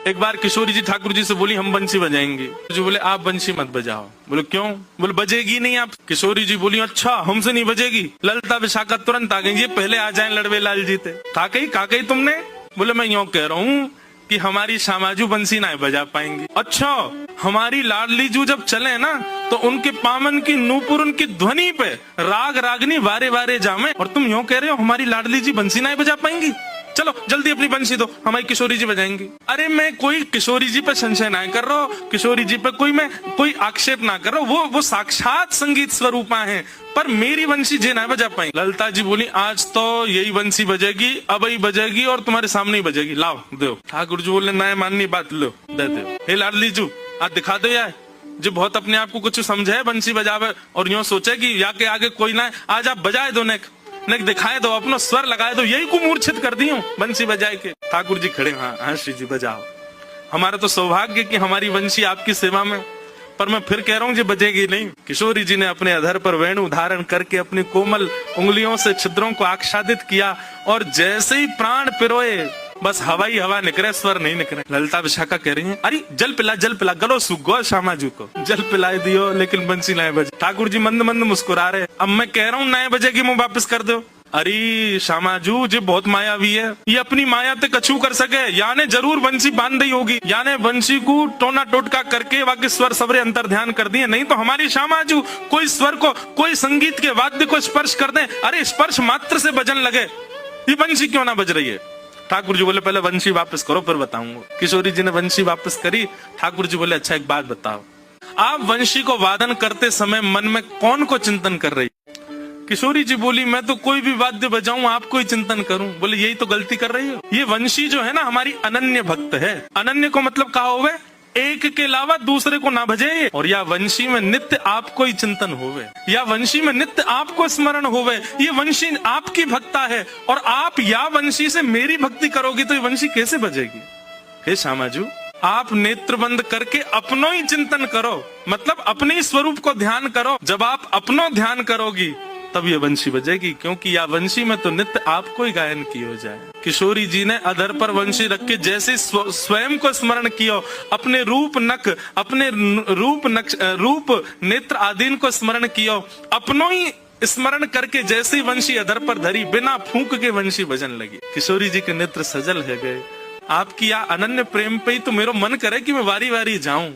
एक बार किशोरी जी ठाकुर जी से बोली हम बंसी बजाएंगे। जो बोले आप बंसी मत बजाओ। बोले क्यों? बोले बजेगी नहीं आप। किशोरी जी बोली अच्छा हमसे नहीं बजेगी। ललता विशाखा तुरंत आ गई, ये पहले आ जाए लड़वे लाल जी थे। का कही तुमने? बोले मैं यूं कह रहा हूँ कि हमारी श्यामाजू बंसी ना बजा पाएंगी। अच्छा हमारी लाडली जू जब चले ना तो उनके पामन की नूपुर उनकी ध्वनि पे राग रागनी वारे वारे जामे, और तुम यूं कह रहे हो हमारी लाडली जी बंसी ना बजा पाएंगी। चलो जल्दी अपनी बंसी दो, हमारी किशोरी जी बजाएंगी। अरे मैं कोई किशोरी जी पे संशय ना कर रहा हूँ, किशोरी जी पे कोई आक्षेप ना कर रहा हूँ, वो साक्षात संगीत स्वरूपा है, पर मेरी बंसी जे ना बजा पाई। ललिता जी बोली आज तो यही बंसी बजेगी, अब ही बजेगी और तुम्हारे सामने ही बजेगी, लाओ दो। ठाकुर जी बोले ना माननी बात, लो दे दो। हे लाडली जू आज दिखा दो यार, जो बहुत अपने आप को कुछ समझे बंसी बजावे और यूं सोचे कि या के आगे कोई ना है, आज आप बजाए दो, ने दिखाए दो, अपना स्वर लगाए दो, यही को मूर्छित कर दी हूँ बंसी बजाए के। ठाकुर जी खड़े, हाँ श्री जी बजाओ, हमारा तो सौभाग्य कि हमारी बंसी आपकी सेवा में, पर मैं फिर कह रहा हूँ जी बजेगी नहीं। किशोरी जी ने अपने अधर पर वेणु धारण करके अपनी कोमल उंगलियों से छिद्रों को आच्छादित किया और जैसे ही प्राण पिरोए बस हवा ही हवा निकले, स्वर नहीं निकले। ललिता विशाखा कह रही है अरे जल पिला गलो सुगो श्यामाजू को जल पिला दियो, लेकिन बंसी नए बजे। ठाकुर जी मंद मंद मुस्कुरा रहे, अब मैं कह रहा हूँ नए बजेगी मुंह वापस कर दो। अरे श्यामाजू जी बहुत मायावी है, ये अपनी माया ते कछू कर सके, याने जरूर बंसी बांध दी होगी, याने बंसी को टोना टोटका करके बाकी स्वर सबरे अंतर ध्यान कर दिए, नहीं तो हमारी श्यामाजू कोई स्वर को, कोई संगीत के वाद्य को स्पर्श कर दे, अरे स्पर्श मात्र से बजन लगे, ये बंसी क्यों ना बज रही है। ठाकुर जी बोले पहले बंसी वापस करो फिर बताऊंगा। किशोरी जी ने बंसी वापस करी। ठाकुर जी बोले अच्छा एक बात बताओ, आप बंसी को वादन करते समय मन में कौन को चिंतन कर रही? किशोरी जी बोली मैं तो कोई भी वाद्य बजाऊं आपको ही चिंतन करूं। बोले यही तो गलती कर रही हो, ये वंशी जो है ना हमारी अनन्य भक्त है। अनन्य को मतलब कहा होवे एक के अलावा दूसरे को ना भजे, और या वंशी में नित्य आपको ही चिंतन होवे, या वंशी में नित्य आपको स्मरण होवे, ये वंशी आपकी भक्ता है और आप या वंशी से मेरी भक्ति करोगी तो ये वंशी कैसे बजेगी। हे श्यामाजू आप नेत्र बंद करके अपनो ही चिंतन करो, मतलब अपने ही स्वरूप को ध्यान करो, जब आप अपनो ध्यान करोगी तब ये वंशी बजेगी, क्योंकि या वंशी में तो नित्य आपको ही गायन की हो जाए। किशोरी जी ने अधर पर वंशी रख के जैसे स्वयं को स्मरण किया, अपने रूप नक, अपने रूप नेत्र आदि को स्मरण किया, अपनो ही स्मरण करके जैसे ही वंशी अधर पर धरी बिना फूंक के वंशी बजन लगी। किशोरी जी के नेत्र सजल है गए, आपकी या अनन्य प्रेम पे ही तो मेरा मन करे कि मैं वारी वारी जाऊं।